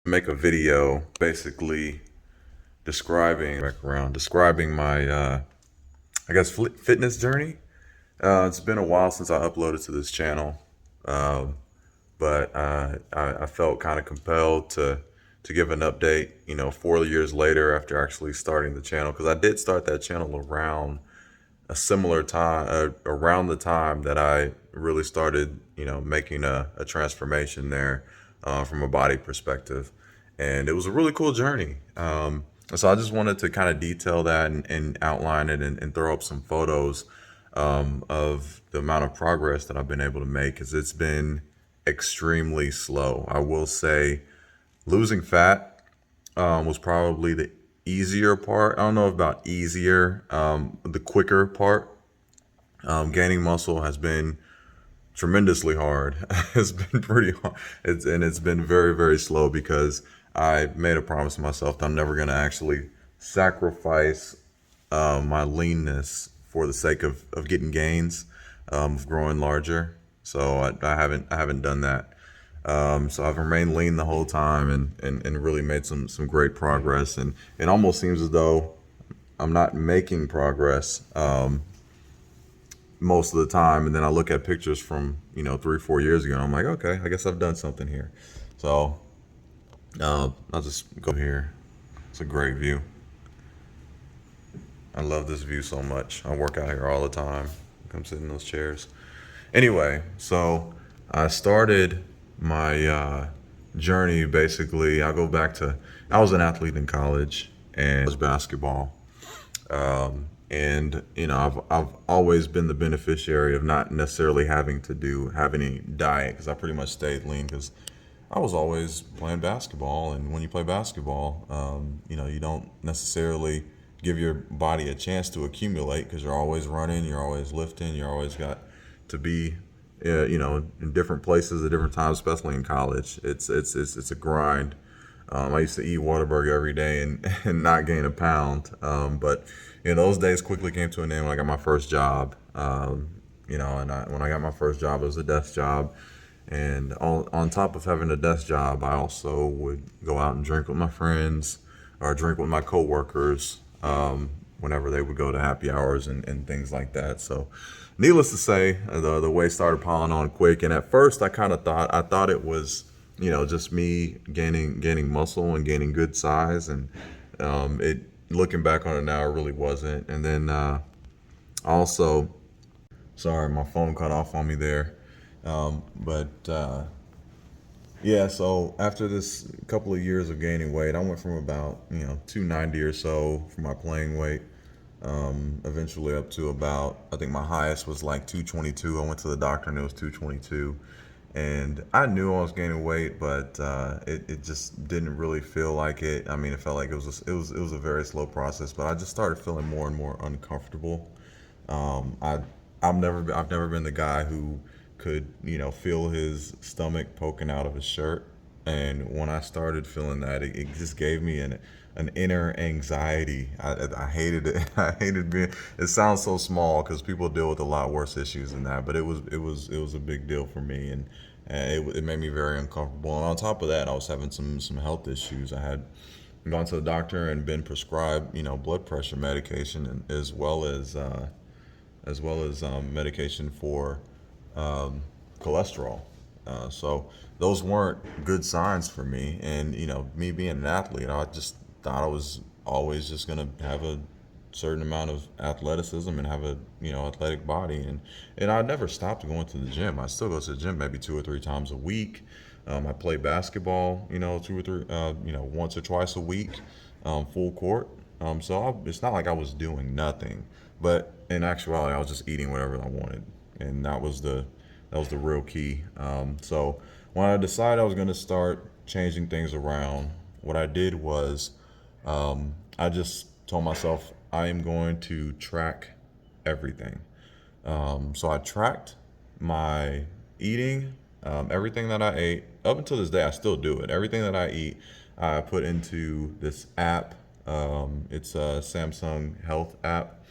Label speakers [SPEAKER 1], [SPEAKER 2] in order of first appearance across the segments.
[SPEAKER 1] make a video basically describing my I guess fitness journey. It's been a while since I uploaded to this channel, um, but I felt kind of compelled to give an update. 4 years later after actually starting the channel, because I did start that channel around a similar time, around the time that I really started, making a transformation there from a body perspective. And it was a really cool journey. So I just wanted to kind of detail that and outline it and throw up some photos of the amount of progress that I've been able to make, because it's been extremely slow. I will say losing fat was probably the easier part. I don't know about easier, the quicker part. Gaining muscle has been tremendously hard. It's been pretty hard. It's been very, very slow, because I made a promise to myself that I'm never going to actually sacrifice my leanness for the sake of getting gains, of growing larger. So I haven't done that. So I've remained lean the whole time, and really made some great progress. And it almost seems as though I'm not making progress most of the time. And then I look at pictures from 3 4 years ago, and I'm like, okay, I guess I've done something here. So I'll just go here. It's a great view. I love this view so much. I work out here all the time. Come sit in those chairs. Anyway, so I started my journey. Basically, I go back to, I was an athlete in college, and it was basketball. And I've always been the beneficiary of not necessarily having to have any diet, because I pretty much stayed lean, because I was always playing basketball. And when you play basketball, you don't necessarily give your body a chance to accumulate, because you're always running, you're always lifting, you're always got to be, in different places at different times, especially in college. It's a grind. I used to eat Whataburger every day and, and not gain a pound. But those days quickly came to an end when I got my first job. When I got my first job, it was a desk job. And on top of having a desk job, I also would go out and drink with my friends, or drink with my coworkers, whenever they would go to happy hours and things like that. So, needless to say, the weight started piling on quick. And at first, I thought it was, just me gaining muscle and gaining good size. And it looking back on it now, it really wasn't. And then also, sorry, my phone cut off on me there. But yeah, so after this couple of years of gaining weight, I went from about 290 or so for my playing weight, eventually up to about, I think my highest was like 222. I went to the doctor and it was 222, and I knew I was gaining weight, but it just didn't really feel like it. I mean, it felt like it was a very slow process, but I just started feeling more and more uncomfortable. I I've never been the guy who could feel his stomach poking out of his shirt, and when I started feeling that, it just gave me an inner anxiety. I hated it. I hated being. It sounds so small, because people deal with a lot worse issues than that, but it was a big deal for me. And it made me very uncomfortable. And on top of that, I was having some health issues. I had gone to the doctor and been prescribed blood pressure medication, and as well as medication for cholesterol. So those weren't good signs for me. And me being an athlete, I just thought I was always just gonna have a certain amount of athleticism and have a athletic body. And I never stopped going to the gym. I still go to the gym maybe 2 or 3 times a week. I play basketball, 2 or 3, once or twice a week, full court. It's not like I was doing nothing, but in actuality, I was just eating whatever I wanted, and that was the real key. So when I decided I was going to start changing things around, what I did was, I just told myself I am going to track everything. So I tracked my eating, everything that I ate. Up until this day, I still do it. Everything that I eat, I put into this app. It's a Samsung Health app.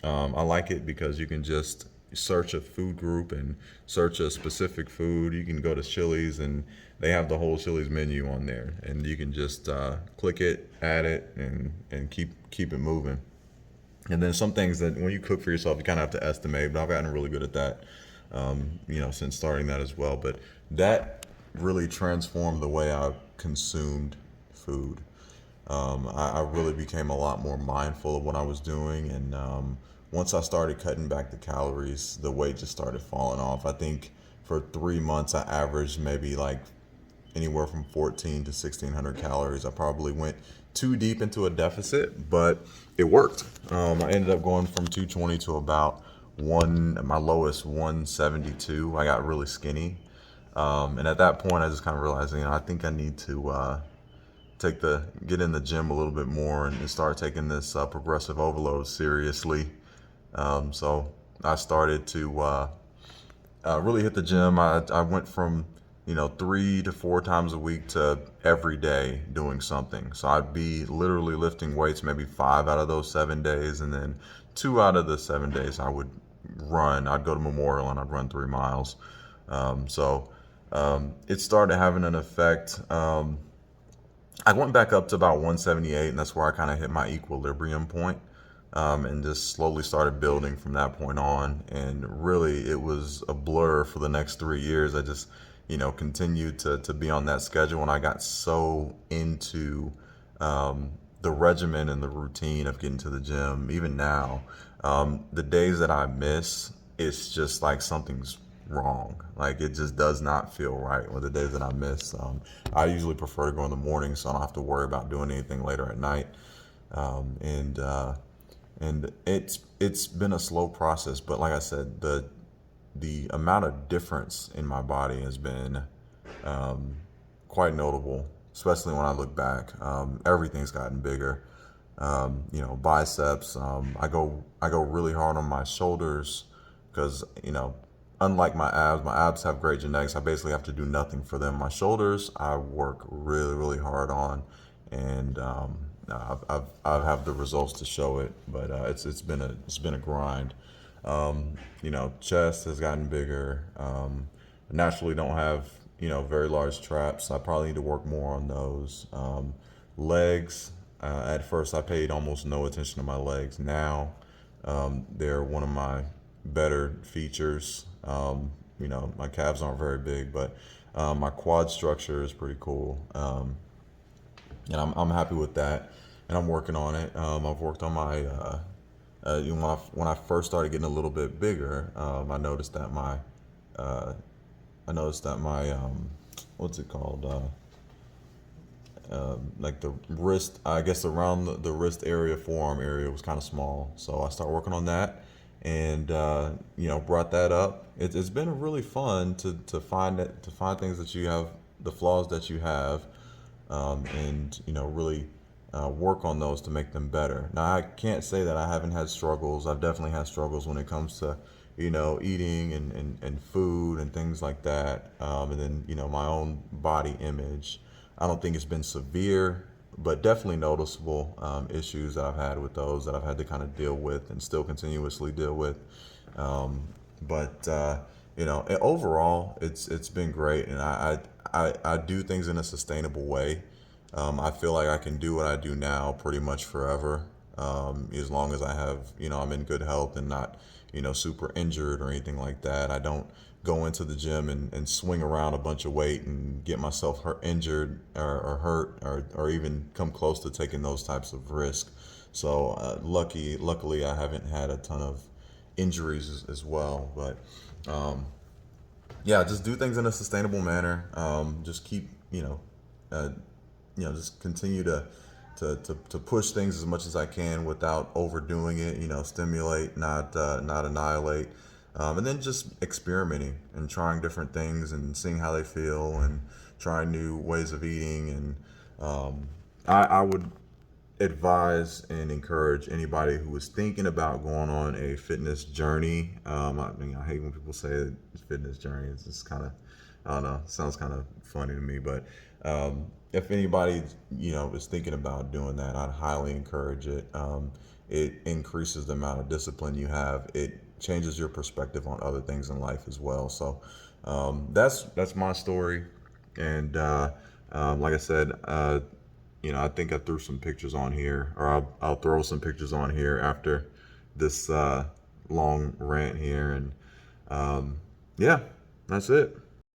[SPEAKER 1] I like it because you can just search a food group and search a specific food. You can go to Chili's and they have the whole Chili's menu on there, and you can just click it, add it, and keep it moving. And then some things that when you cook for yourself, you kind of have to estimate. But I've gotten really good at that, since starting that as well. But that really transformed the way I consumed food. I really became a lot more mindful of what I was doing, and once I started cutting back the calories, the weight just started falling off. I think for 3 months, I averaged maybe like anywhere from 14 to 1600 calories. I probably went too deep into a deficit, but it worked. I ended up going from 220 to about my lowest 172. I got really skinny. And at that point, I just kind of realized, I think I need to get in the gym a little bit more and start taking this progressive overload seriously. So I started to really hit the gym. I went from 3 to 4 times a week to every day doing something. So I'd be literally lifting weights maybe 5 out of those 7 days, and then 2 out of the 7 days I would run. I'd go to Memorial and I'd run 3 miles. It started having an effect. I went back up to about 178, and that's where I kind of hit my equilibrium point, and just slowly started building from that point on. And really, it was a blur for the next 3 years. I just, continued to be on that schedule, and I got so into the regimen and the routine of getting to the gym. Even now, the days that I miss, it's just like something's wrong. Like it just does not feel right with the days that I miss. I usually prefer to go in the morning, so I don't have to worry about doing anything later at night. And it's been a slow process, but like I said, the amount of difference in my body has been quite notable, especially when I look back. Everything's gotten bigger. Biceps. I go really hard on my shoulders because unlike my abs have great genetics. I basically have to do nothing for them. My shoulders, I work really, really hard on, and I have the results to show it. But it's been a grind. Chest has gotten bigger. Naturally, don't have very large traps. I probably need to work more on those. Legs. At first, I paid almost no attention to my legs. Now, they're one of my better features. My calves aren't very big, but my quad structure is pretty cool, and I'm happy with that, and I'm working on it. I've worked on my when I first started getting a little bit bigger, I noticed that my what's it called? Like the wrist, I guess around the wrist area, forearm area was kind of small. So I started working on that, and brought that up. It's been really fun to find things that you have, the flaws that you have, and really work on those to make them better. Now I can't say that I haven't had struggles. I've definitely had struggles when it comes to eating and food and things like that, and then my own body image. I don't think it's been severe, but definitely noticeable issues that I've had with those that I've had to kind of deal with and still continuously deal with. But overall, it's been great, and I do things in a sustainable way. I feel like I can do what I do now pretty much forever, as long as I have, I'm in good health and not, super injured or anything like that. I don't go into the gym and swing around a bunch of weight and get myself injured or hurt or even come close to taking those types of risks. So luckily, I haven't had a ton of injuries as well. But yeah, just do things in a sustainable manner. Just keep, just continue to push things as much as I can without overdoing it. Stimulate, not annihilate, and then just experimenting and trying different things and seeing how they feel and trying new ways of eating. And I would advise and encourage anybody who is thinking about going on a fitness journey. I hate when people say it's fitness journey. It's just kind of, I don't know, sounds kind of funny to me. But if anybody is thinking about doing that, I'd highly encourage it. It increases the amount of discipline you have. It changes your perspective on other things in life as well. So that's my story. And like I said, I think I threw some pictures on here, or I'll throw some pictures on here after this long rant here. And yeah, that's it.